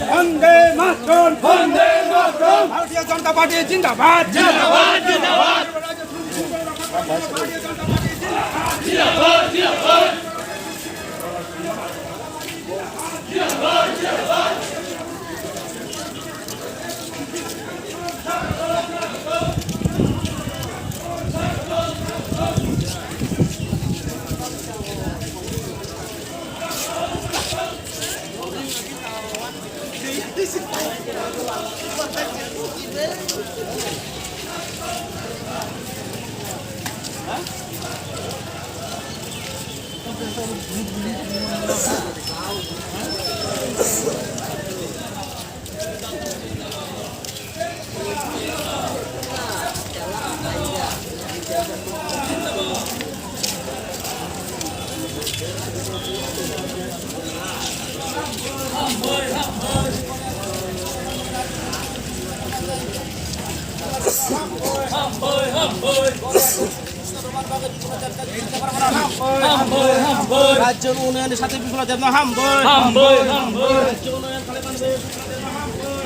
Vande Mataram Vande Mataram Bharatiya Janata party जिंदाबाद जिंदाबाद जिंदाबाद भारतीय जनता पार्टी जिंदाबाद जिंदाबाद जिंदाबाद जिंदाबाद রাজ্য উন্নয়নের সাথে বিফলতা দেব না হামবই হামবই হামবই রাজ্য উন্নয়ন খালে পানবে হামবই